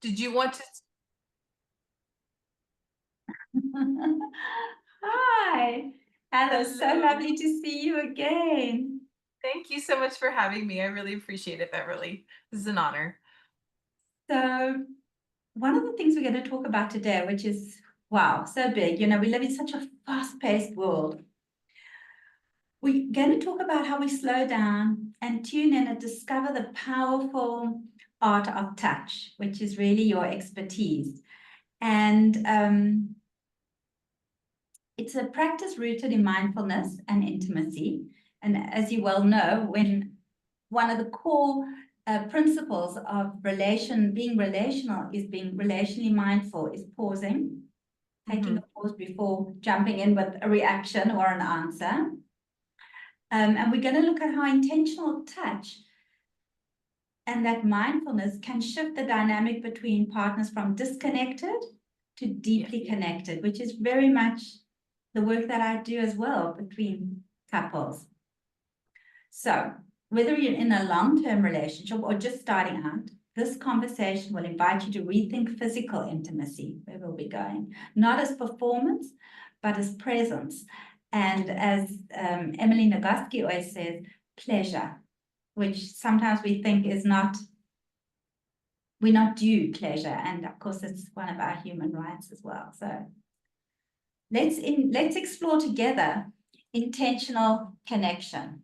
Did you want to? Hi, Alice. So Hello. lovely to see you again. Thank you so much for having me. I really appreciate it, Beverly. This is an honor. So, one of the things we're going to talk about today, which is wow, so big. We live in such a fast-paced world. We're going to talk about how we slow down and tune in and discover the powerful art of touch, which is really your expertise. And it's a practice rooted in mindfulness and intimacy. And as you well know, when one of the core principles of being relational is being relationally mindful, is pausing, taking a Mhm. pause before jumping in with a reaction or an answer. And we're going to look at how intentional touch and that mindfulness can shift the dynamic between partners from disconnected to Yeah. deeply connected, which is very much the work that I do as well between couples. So, whether you're in a long-term relationship or just starting out, this conversation will invite you to rethink physical intimacy, where we'll be going, not as performance, but as presence. And as Emily Nagoski always says, pleasure, which sometimes we think is not, we're not due pleasure. And of course, it's one of our human rights as well. So let's explore together intentional connection.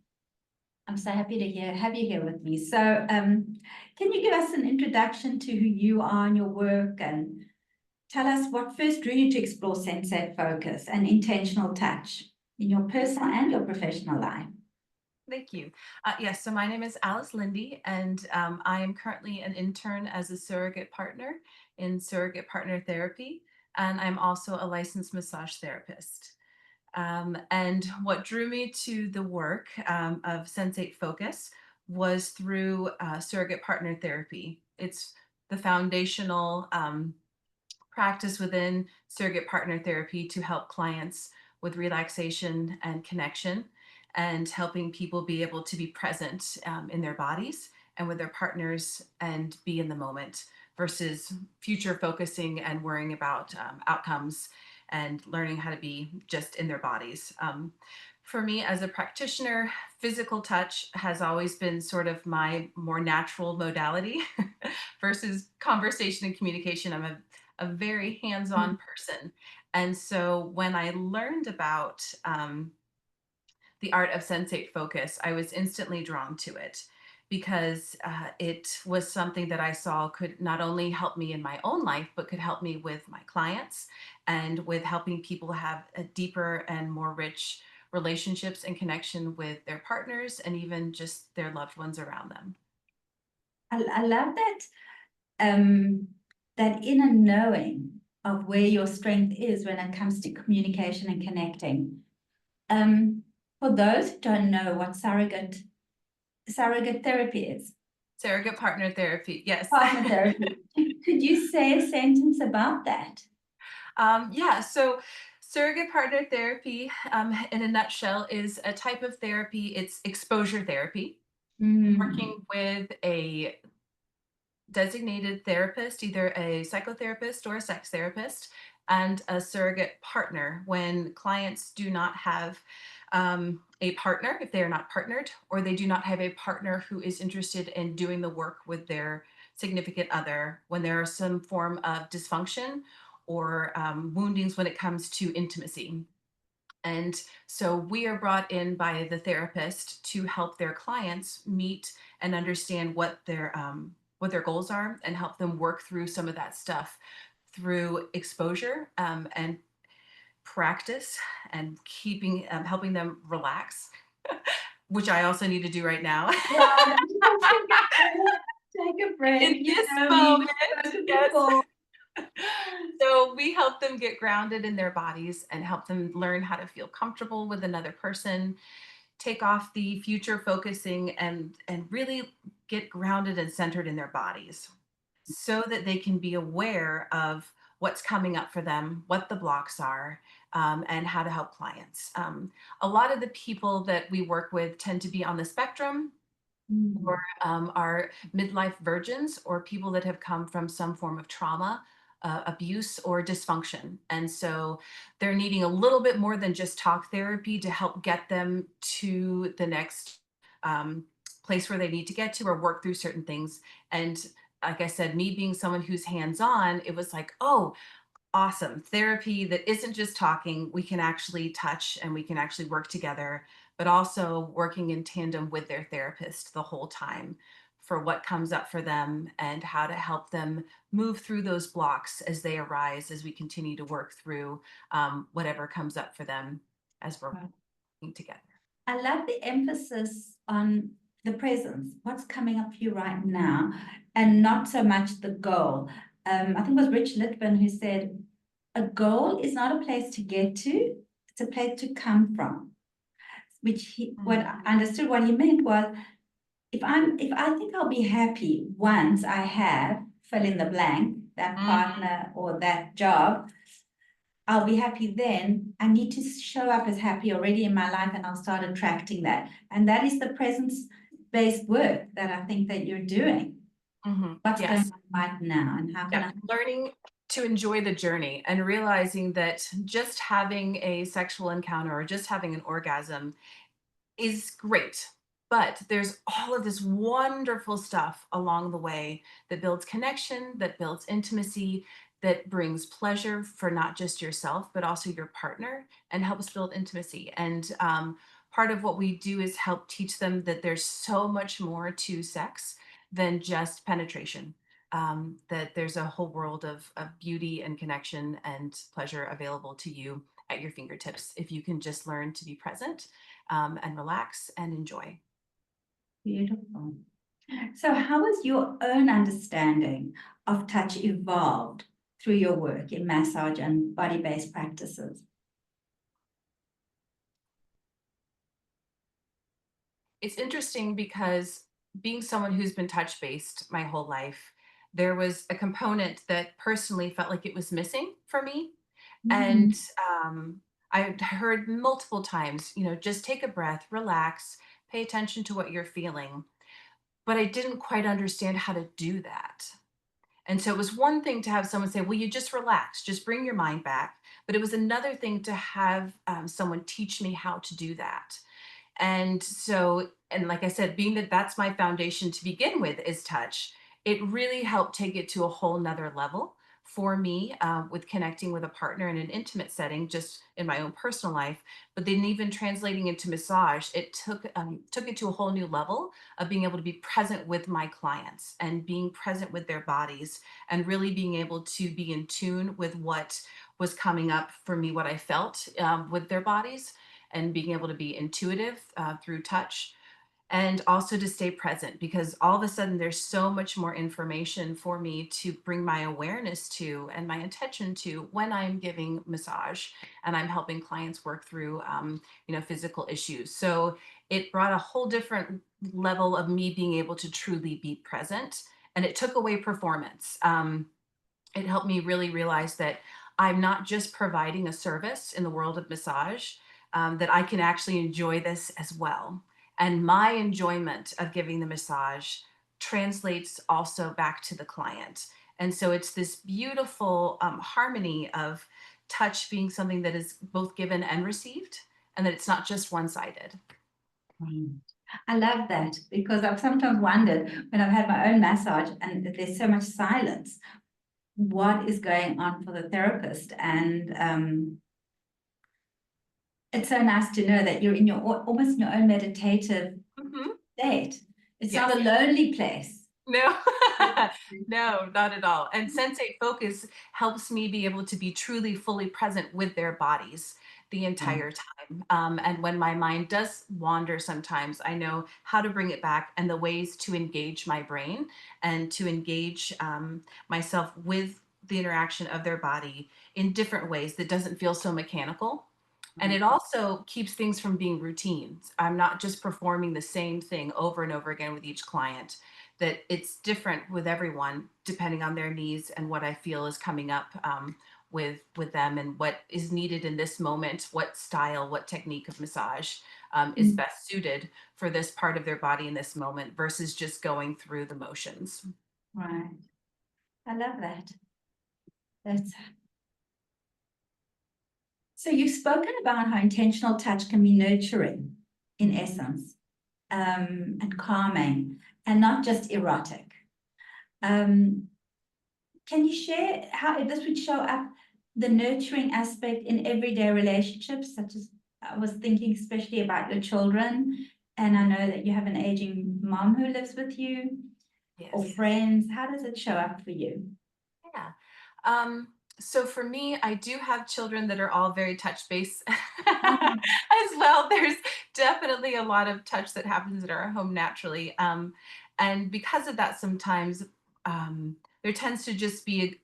I'm so happy to have you here with me. So, can you give us an introduction to who you are and your work, and tell us what first drew you to explore sensate focus and intentional touch in your personal and your professional life? Thank you. Yes, so my name is Alice Lindy, and I am currently an intern as a surrogate partner in surrogate partner therapy, and I'm also a licensed massage therapist. And what drew me to the work of Sensate Focus was through surrogate partner therapy. It's the foundational practice within surrogate partner therapy to help clients with relaxation and connection and helping people be able to be present in their bodies and with their partners and be in the moment versus future focusing and worrying about outcomes and learning how to be just in their bodies. For me as a practitioner, physical touch has always been sort of my more natural modality versus conversation and communication. I'm a very hands-on person. And so when I learned about the art of sensate focus, I was instantly drawn to it because it was something that I saw could not only help me in my own life, but could help me with my clients and with helping people have a deeper and more rich relationships and connection with their partners and even just their loved ones around them. I love that that inner knowing of where your strength is when it comes to communication and connecting. Um, for those who don't know what surrogate therapy is, Surrogate partner therapy, yes. partner therapy. Could you say a sentence about that? Yeah, so surrogate partner therapy, in a nutshell, is a type of therapy. It's exposure therapy, Mm. working with a designated therapist, either a psychotherapist or a sex therapist, and a surrogate partner when clients do not have a partner, if they are not partnered, or they do not have a partner who is interested in doing the work with their significant other, when there is some form of dysfunction or woundings when it comes to intimacy. And so we are brought in by the therapist to help their clients meet and understand what their goals are and help them work through some of that stuff through exposure and practice and keeping helping them relax, which I also need to do right now. Yeah, take a In break. this We've moment, spoken yes. before. So we help them get grounded in their bodies and help them learn how to feel comfortable with another person, take off the future focusing and really get grounded and centered in their bodies so that they can be aware of what's coming up for them, what the blocks are, and how to help clients. A lot of the people that we work with tend to be on the spectrum, Mm. or are midlife virgins or people that have come from some form of trauma, abuse, or dysfunction. And so they're needing a little bit more than just talk therapy to help get them to the next um, place where they need to get to or work through certain things. And like I said, me being someone who's hands on, it was like, oh, awesome therapy that isn't just talking. We can actually touch and we can actually work together, but also working in tandem with their therapist the whole time for what comes up for them and how to help them move through those blocks as they arise as we continue to work through whatever comes up for them as we're Right. working together. I love the emphasis on the presence, what's coming up for you right now, and not so much the goal. I think it was Rich Litvin who said, a goal is not a place to get to, it's a place to come from. What Mm, I understood what he meant was, if I think I'll be happy once I have fill in the blank, that mhm, partner or that job, I'll be happy then. I need to show up as happy already in my life and I'll start attracting that. And that is the presence-based work that I think that you're doing. mhm. What's going Yes. on right now and how can Yep. I? Learning to enjoy the journey and realizing that just having a sexual encounter or just having an orgasm is great. But there's all of this wonderful stuff along the way that builds connection, that builds intimacy, that brings pleasure for not just yourself, but also your partner and helps build intimacy. And part of what we do is help teach them that there's so much more to sex than just penetration. That there's a whole world of beauty and connection and pleasure available to you at your fingertips if you can just learn to be present and relax and enjoy. Beautiful. So how has your own understanding of touch evolved through your work in massage and body-based practices? It's interesting because being someone who's been touch based my whole life, there was a component that personally felt like it was missing for me. And Mm. um, I heard multiple times, just take a breath, relax, pay attention to what you're feeling. But I didn't quite understand how to do that. And so it was one thing to have someone say, well, you just relax, just bring your mind back. But it was another thing to have someone teach me how to do that. And so, and like I said, being that that's my foundation to begin with is touch, it really helped take it to a whole nother level for me with connecting with a partner in an intimate setting, just in my own personal life. But then even translating into massage, it took it to a whole new level of being able to be present with my clients and being present with their bodies and really being able to be in tune with what was coming up for me, what I felt with their bodies and being able to be intuitive through touch and also to stay present because all of a sudden there's so much more information for me to bring my awareness to and my attention to when I'm giving massage and I'm helping clients work through physical issues. So it brought a whole different level of me being able to truly be present, and it took away performance. It helped me really realize that I'm not just providing a service in the world of massage, that I can actually enjoy this as well. And my enjoyment of giving the massage translates also back to the client. And so it's this beautiful harmony of touch being something that is both given and received, and that it's not just one sided. Right. I love that because I've sometimes wondered when I've had my own massage and there's so much silence, what is going on for the therapist? And it's so nice to know that you're in your almost in your own meditative Mhm. state. It's not Yes. a lonely place. No, no, not at all. And Sensate Focus helps me be able to be truly fully present with their bodies the entire time. And when my mind does wander sometimes, I know how to bring it back and the ways to engage my brain and to engage myself with the interaction of their body in different ways that doesn't feel so mechanical. And it also keeps things from being routines. I'm not just performing the same thing over and over again with each client, that it's different with everyone depending on their needs and what I feel is coming up with them and what is needed in this moment, what style, what technique of massage is Mm, best suited for this part of their body in this moment versus just going through the motions. right. I love that. That's so you've spoken about how intentional touch can be nurturing in Mhm. essence, and calming and not just erotic. Um, can you share how this would show up the nurturing aspect in everyday relationships, such as I was thinking especially about your children, and I know that you have an aging mom who lives with you or Yes. friends. How does it show up for you? Yeah. So for me, I do have children that are all very touch based as well. There's definitely a lot of touch that happens in our home naturally. And because of that, sometimes there tends to just be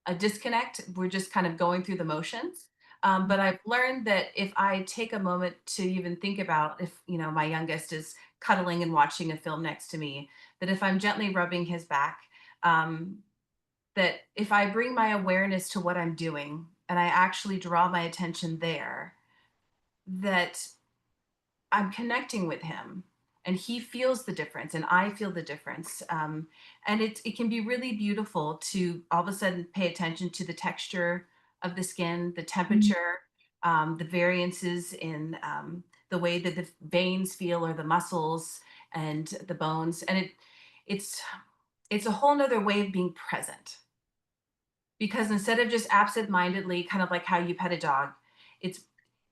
a disconnect. We're just kind of going through the motions. But I've learned that if I take a moment to even think about if, my youngest is cuddling and watching a film next to me, that if I'm gently rubbing his back, um, that if I bring my awareness to what I'm doing and I actually draw my attention there, that I'm connecting with him and he feels the difference and I feel the difference. And it can be really beautiful to all of a sudden pay attention to the texture of the skin, the Mm, temperature, the variances in the way that the veins feel or the muscles and the bones. And it's it's a whole nother way of being present because instead of just absent-mindedly kind of like how you pet a dog, it's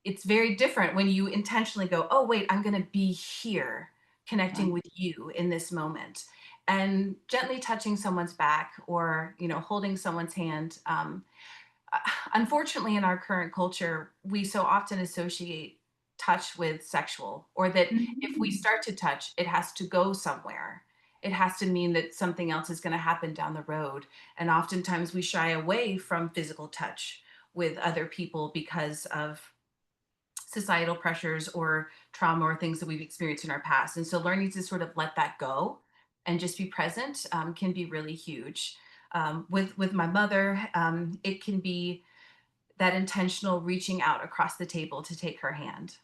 it's very different when you intentionally go, oh wait, I'm going to be here connecting right. with you in this moment, and gently touching someone's back or holding someone's hand. uh, Unfortunately, in our current culture, we so often associate touch with sexual, or that if we Mm, start to touch, it has to go somewhere. It has to mean that something else is going to happen down the road. And oftentimes we shy away from physical touch with other people because of societal pressures or trauma or things that we've experienced in our past. And so learning to sort of let that go and just be present can be really huge. With my mother, it can be that intentional reaching out across the table to take her hand,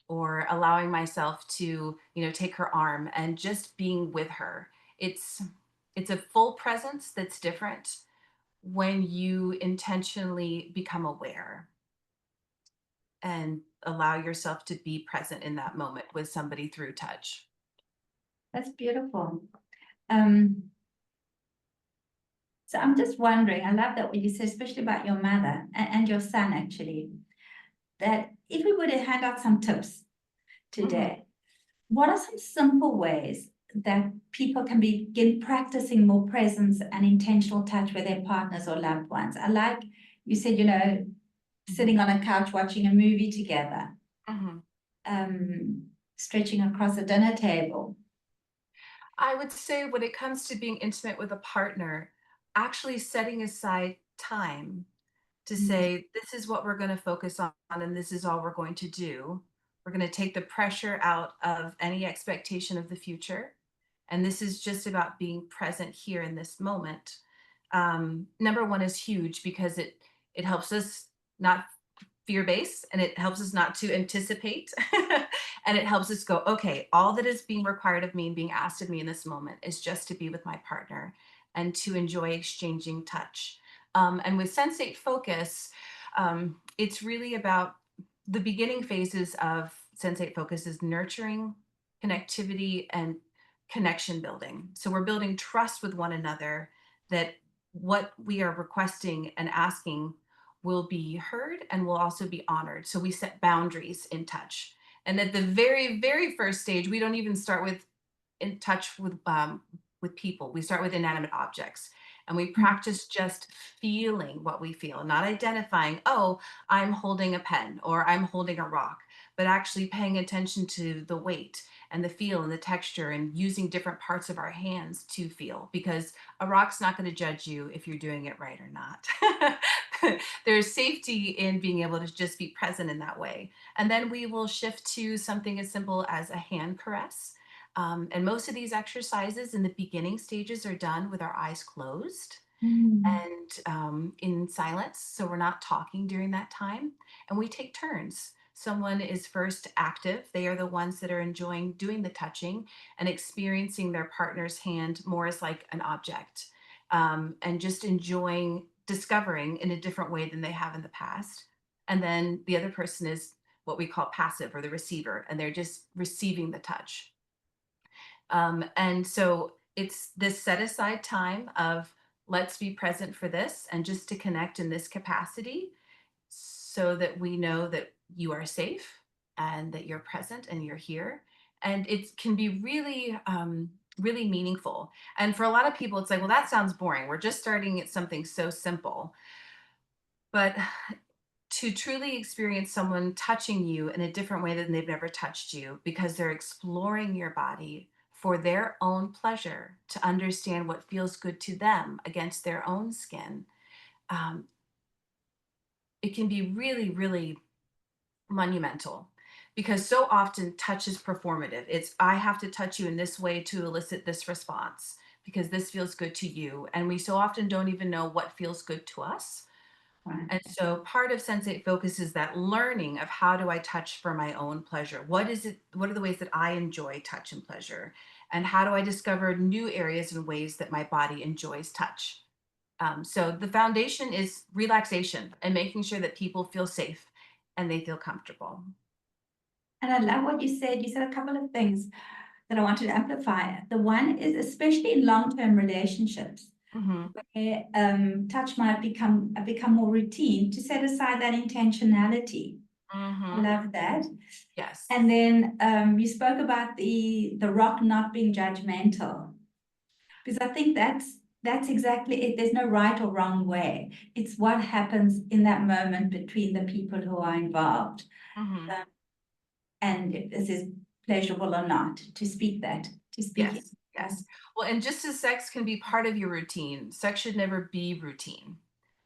or allowing myself to take her arm and just being with her. It's it's a full presence that's different when you intentionally become aware and allow yourself to be present in that moment with somebody through touch. that's beautiful. Um, so I'm just wondering, I love that what you said, especially about your mother and your son, actually, that if we were to hand out some tips Mhm. today, what are some simple ways that people can begin practicing more presence and intentional touch with their partners or loved ones? I like you said, Mhm. sitting on a couch watching a movie together, Mhm. stretching across a dinner table. I would say when it comes to being intimate with a partner, actually setting aside time to Mm, say, this is what we're going to focus on and this is all we're going to do. We're going to take the pressure out of any expectation of the future. And this is just about being present here in this moment. Number one is huge because it helps us not fear based, and it helps us not to anticipate. And it helps us go, okay, all that is being required of me and being asked of me in this moment is just to be with my partner and to enjoy exchanging touch. And with Sensate Focus, it's really about the beginning phases of Sensate Focus is nurturing, connectivity, and connection building. So we're building trust with one another that what we are requesting and asking will be heard and will also be honored. So we set boundaries in touch. And at the very, very first stage, we don't even start with in touch with people. We start with inanimate objects, and we mm, practice just feeling what we feel, not identifying, oh, I'm holding a pen or I'm holding a rock, but actually paying attention to the weight and the feel and the texture and using different parts of our hands to feel, because a rock's not going to judge you if you're doing it right or not. There's safety in being able to just be present in that way. And then we will shift to something as simple as a hand caress, and most of these exercises in the beginning stages are done with our eyes closed mm, and in silence. So we're not talking during that time. And we take turns. someone is first active, they are the ones that are enjoying doing the touching and experiencing their partner's hand more as like an object, and just enjoying discovering in a different way than they have in the past. And then the other person is what we call passive or the receiver, and they're just receiving the touch. And so it's this set aside time of let's be present for this and just to connect in this capacity so that we know that you are safe and that you're present and you're here. And it can be really, really meaningful. And for a lot of people, it's like, well, that sounds boring. We're just starting at something so simple. But to truly experience someone touching you in a different way than they've never touched you because they're exploring your body for their own pleasure to understand what feels good to them against their own skin, um, it can be really, really monumental because so often touch is performative. It's, I have to touch you in this way to elicit this response because this feels good to you. And we so often don't even know what feels good to us. Right. And so part of Sensate Focus is that learning of how do I touch for my own pleasure? What is it? What are the ways that I enjoy touch and pleasure? And how do I discover new areas and ways that my body enjoys touch? So the foundation is relaxation and making sure that people feel safe and they feel comfortable. And I love what you said. You said a couple of things that I wanted to amplify. The one is especially in long-term relationships, Hmm. where touch might become more routine, to set aside that intentionality. I Hmm. love that. Yes. And then you spoke about the rock not being judgmental, because I think that's exactly it. There's no right or wrong way. It's what happens in that moment between the people who are involved, Hmm. um, and if this is pleasurable or not. To speak. Yes. Yes. Well, and just as sex can be part of your routine, sex should never be routine.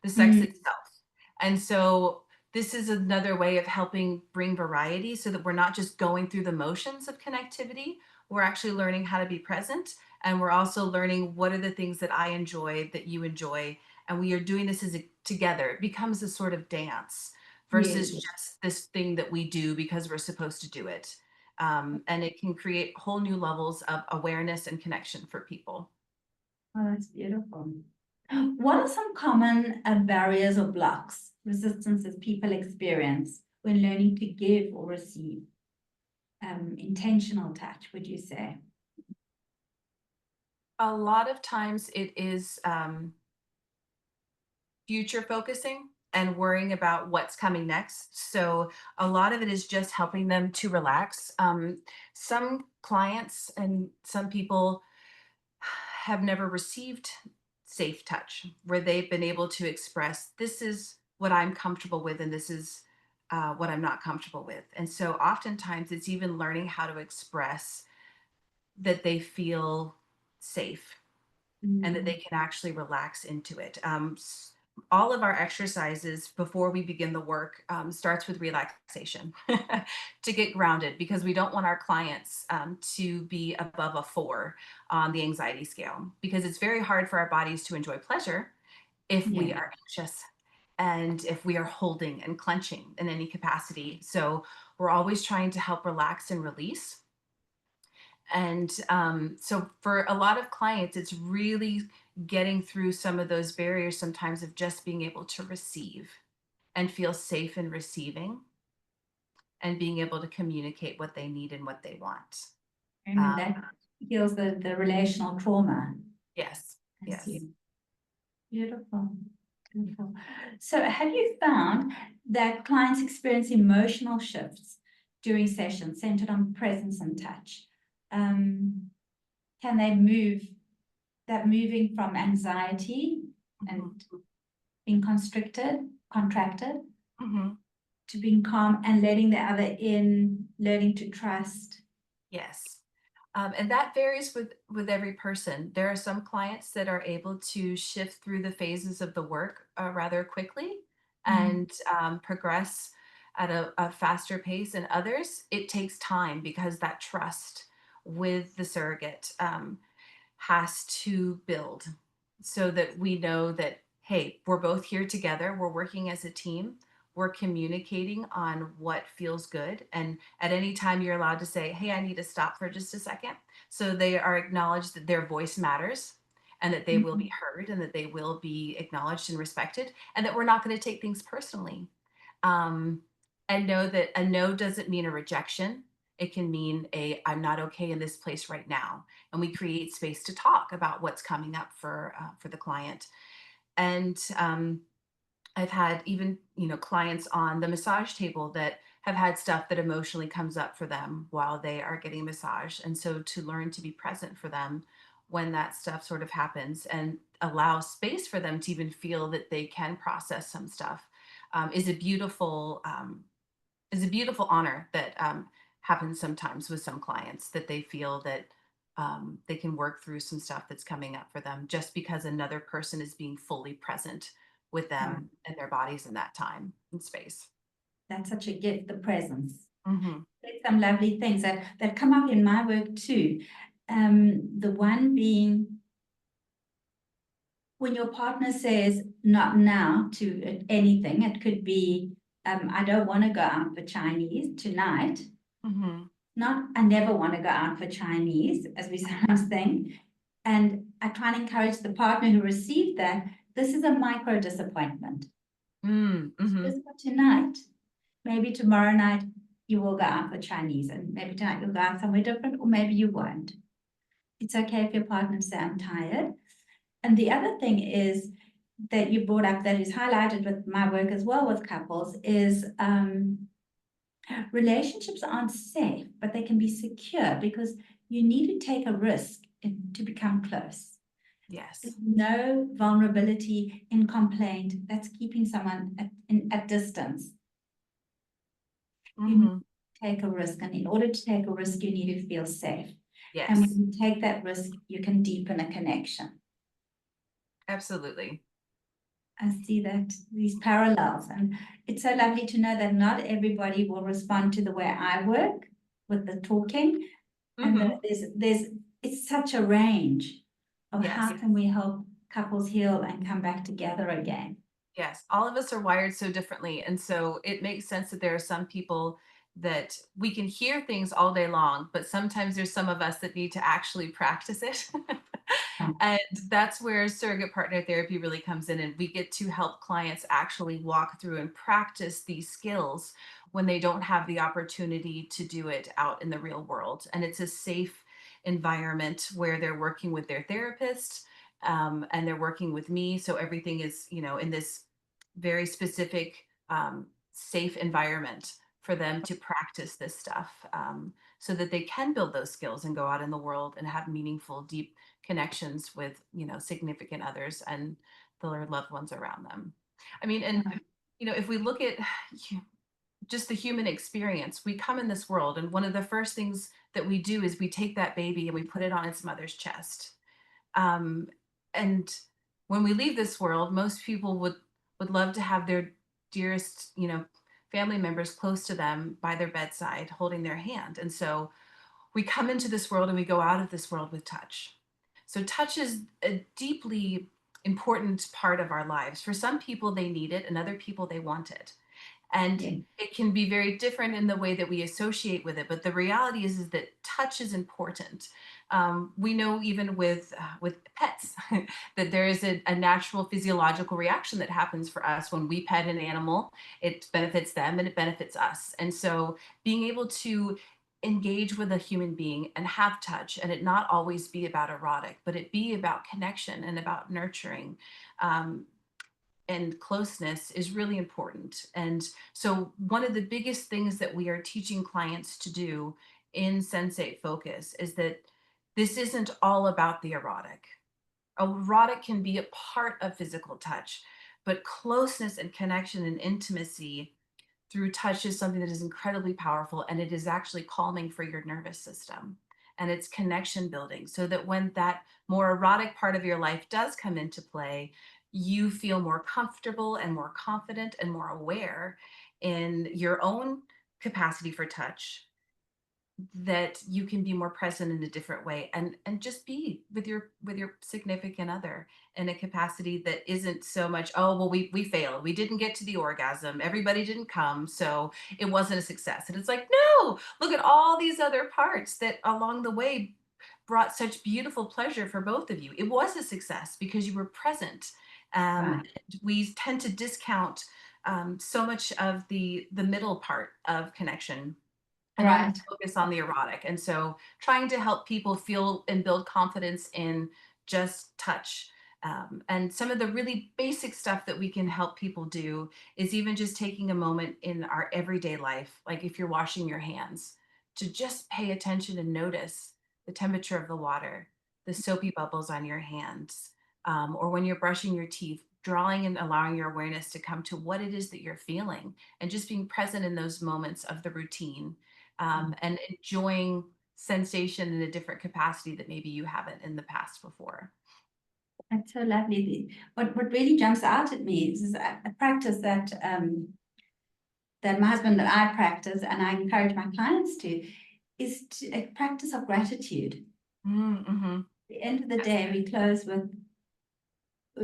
The sex Mm, itself. And so this is another way of helping bring variety so that we're not just going through the motions of connectivity. We're actually learning how to be present. And we're also learning what are the things that I enjoy, that you enjoy. And we are doing this as a, together. It becomes a sort of dance versus yes. just this thing that we do because we're supposed to do it. And it can create whole new levels of awareness and connection for people. Oh, that's beautiful. What are some common barriers or blocks, resistances people experience when learning to give or receive intentional touch, would you say? A lot of times it is future focusing and worrying about what's coming next. So a lot of it is just helping them to relax. Some clients and some people have never received safe touch where they've been able to express this is what I'm comfortable with and this is what I'm not comfortable with. And so oftentimes it's even learning how to express that they feel safe and that they Mm, can actually relax into it. All of our exercises before we begin the work starts with relaxation to get grounded because we don't want our clients to be above a 4 on the anxiety scale because it's very hard for our bodies to enjoy pleasure if we yeah. are anxious and if we are holding and clenching in any capacity. So we're always trying to help relax and release. And so for a lot of clients, it's really getting through some of those barriers sometimes of just being able to receive and feel safe in receiving and being able to communicate what they need and what they want. And Um, that heals the relational trauma. yes, I yes. see. Beautiful. Beautiful. So have you found that clients experience emotional shifts during sessions centered on presence and touch? Um, can they moving from anxiety and Mhm, being contracted, mhm. to being calm and letting the other in, learning to trust? Yes. And that varies with every person. There are some clients that are able to shift through the phases of the work rather quickly Mm, and progress at a faster pace, and others it takes time because that trust with the surrogate has to build, so that we know that hey, we're both here together. We're working as a team. we're communicating on what feels good. And at any time, you're allowed to say, hey, I need to stop for just a second. So they are acknowledged that their voice matters and that they will be Mhm. heard and that they will be acknowledged and respected, and that we're not going to take things personally. Um, and know that a no doesn't mean a rejection. It can mean a I'm not okay in this place right now. And we create space to talk about what's coming up for the client. And I've had even, clients on the massage table that have had stuff that emotionally comes up for them while they are getting massage. And so to learn to be present for them when that stuff sort of happens and allow space for them to even feel that they can process some stuff is a beautiful honor that happens sometimes with some clients, that they feel that they can work through some stuff that's coming up for them just because another person is being fully present with Wow, them and their bodies in that time and space. that's such a gift, the presence. Hmm. There's some lovely things that come up in my work too. The one being when your partner says not now to anything, it could be, I don't want to go out for Chinese tonight. Hmm. Not, I never want to go out for Chinese, as we sometimes think. And I try and encourage the partner who received that, this is a micro disappointment. It's Mm-hmm. just for tonight. Maybe tomorrow night you will go out for Chinese, and maybe tonight you'll go out somewhere different, or maybe you won't. It's okay if your partner says, I'm tired. And the other thing is that you brought up that is highlighted with my work as well with couples is relationships aren't safe, but they can be secure because you need to take a risk to become close. There's Yes. no vulnerability in complaint that's keeping someone at distance. You need Hmm. to take a risk, and in order to take a risk, you need to feel safe. And when Yes. you take that risk, you can deepen a connection. Absolutely. I see that these parallels, and it's so lovely to know that not everybody will respond to the way I work with the talking, and that Hmm. there's it's such a range of Yes. how can we help couples heal and come back together again. Yes, all of us are wired so differently. And so it makes sense that there are some people that we can hear things all day long, but sometimes there's some of us that need to actually practice it. And that's where surrogate partner therapy really comes in. And we get to help clients actually walk through and practice these skills when they don't have the opportunity to do it out in the real world. And it's a safe environment where they're working with their therapist, and they're working with me. So everything is, in this very specific, safe environment for them to practice this stuff, so that they can build those skills and go out in the world and have meaningful, deep connections with, significant others and their loved ones around them. I mean, and, if we look at just the human experience, we come in this world, and one of the first things that we do is we take that baby and we put it on its mother's chest. um, and when we leave this world, most people would love to have their dearest, family members close to them by their bedside, holding their hand. And so we come into this world and we go out of this world with touch. So touch is a deeply important part of our lives. For some people, they need it, and other people, they want it. And Yeah, it can be very different in the way that we associate with it, but the reality is that touch is important. We know even with pets that there is a natural physiological reaction that happens for us when we pet an animal. It benefits them and it benefits us. And so being able to engage with a human being and have touch, and it not always be about erotic, but it be about connection and about nurturing, um, and closeness, is really important. And so, one of the biggest things that we are teaching clients to do in Sensate Focus is that this isn't all about the erotic. Erotic can be a part of physical touch, but closeness and connection and intimacy through touch is something that is incredibly powerful, and it is actually calming for your nervous system, and it's connection building, so that when that more erotic part of your life does come into play, you feel more comfortable and more confident and more aware in your own capacity for touch, that you can be more present in a different way, and just be with your significant other in a capacity that isn't so much, oh well, we failed, we didn't get to the orgasm, everybody didn't come, so it wasn't a success. And it's like, no, look at all these other parts that along the way brought such beautiful pleasure for both of you. It was a success because you were present. Right, We tend to discount so much of the middle part of connection and only right. focus on the erotic. And so trying to help people feel and build confidence in just touch. And some of the really basic stuff that we can help people do is even just taking a moment in our everyday life, like if you're washing your hands, to just pay attention and notice the temperature of the water, the soapy bubbles on your hands, or when you're brushing your teeth, drawing and allowing your awareness to come to what it is that you're feeling and just being present in those moments of the routine, and enjoying sensation in a different capacity that maybe you haven't in the past before. That's so lovely. What really jumps out at me is a practice that my husband and I practice, and I encourage my clients to, is a practice of gratitude. Mm-hmm. At the end of the Yes. day, we close with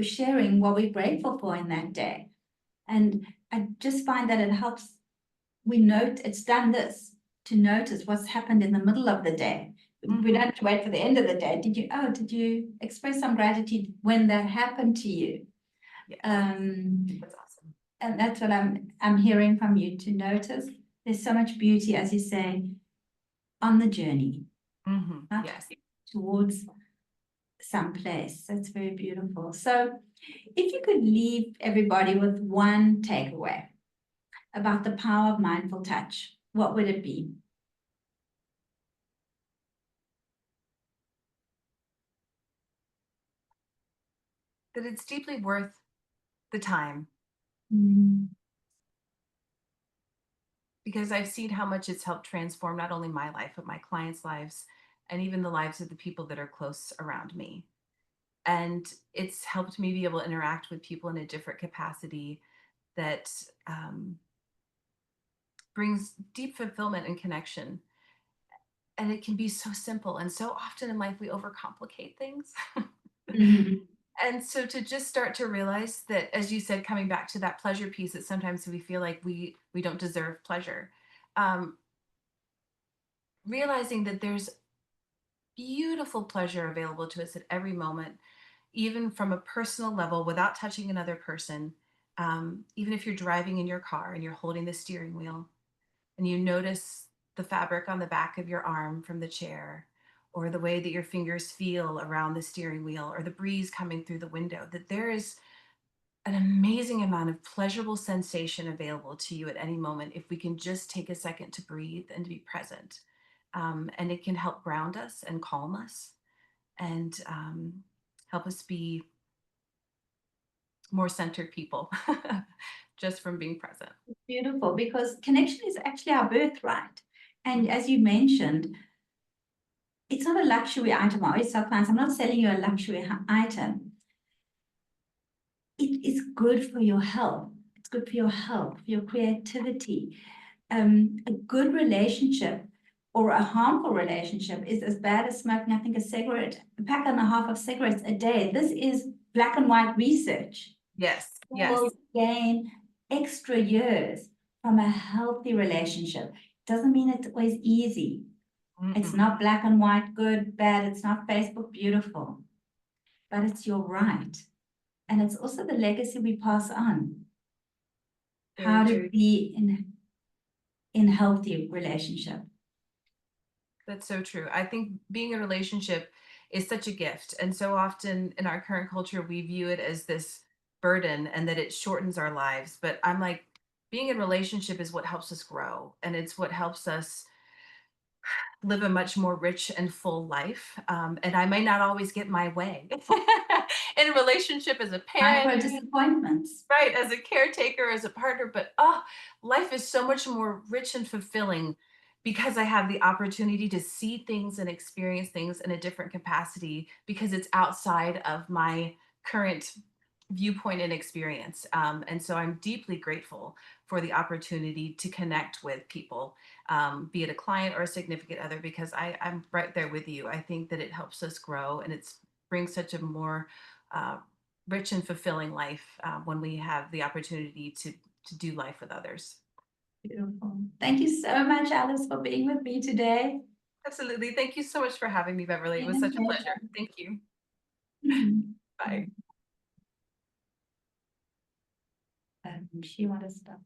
sharing what we're grateful for in that day. And I just find that it helps. We note it's done this to notice what's happened in the middle of the day. We Mm-hmm. don't have to wait for the end of the day. Did you express some gratitude when that happened to you? Yes. Um, That's awesome. and that's what I'm hearing from you, to notice there's so much beauty, as you say, on the journey, Mm-hmm. not Yes. towards some place. That's very beautiful. So if you could leave everybody with one takeaway about the power of mindful touch, what would it be? That it's deeply worth the time, Mm, because I've seen how much it's helped transform not only my life, but my clients' lives and even the lives of the people that are close around me. And it's helped me be able to interact with people in a different capacity that brings deep fulfillment and connection. And it can be so simple. And so often in life, we overcomplicate things. mhm. And so to just start to realize that, as you said, coming back to that pleasure piece, that sometimes we feel like we don't deserve pleasure. Um, Realizing that there's beautiful pleasure available to us at every moment, even from a personal level, without touching another person. Even if you're driving in your car and you're holding the steering wheel, and you notice the fabric on the back of your arm from the chair, or the way that your fingers feel around the steering wheel, or the breeze coming through the window, that there is an amazing amount of pleasurable sensation available to you at any moment if we can just take a second to breathe and to be present. And it can help ground us and calm us, and help us be more centered people just from being present. Beautiful, because connection is actually our birthright. And Mhm. as you mentioned, it's not a luxury item. I always tell clients, I'm not selling you a luxury item. It is good for your health. It's good for your health, for your creativity. A good relationship or a harmful relationship is as bad as smoking, I think, a pack and a half of cigarettes a day. This is black and white research. Yes, yes. Will gain extra years from a healthy relationship. Doesn't mean it's always easy. It's Mm-mm. not black and white, good, bad. It's not Facebook beautiful, but it's your right. And it's also the legacy we pass on. Very How to true. be in healthy relationship. That's so true. I think being in a relationship is such a gift. And so often in our current culture, we view it as this burden and that it shortens our lives. But I'm like, being in a relationship is what helps us grow. And it's what helps us live a much more rich and full life. And I may not always get my way in a relationship as a parent, Micro disappointments. right, as a caretaker, as a partner, but oh, life is so much more rich and fulfilling because I have the opportunity to see things and experience things in a different capacity because it's outside of my current viewpoint and experience. And so I'm deeply grateful for the opportunity to connect with people, be it a client or a significant other, because I'm right there with you. I think that it helps us grow, and it's brings such a more uh, rich and fulfilling life when we have the opportunity to do life with others. Beautiful. Thank you so much, Alice, for being with me today. Absolutely. Thank you so much for having me, Beverly. It Been was such a a pleasure. pleasure. Thank you. Mhm. Bye. She want to stop.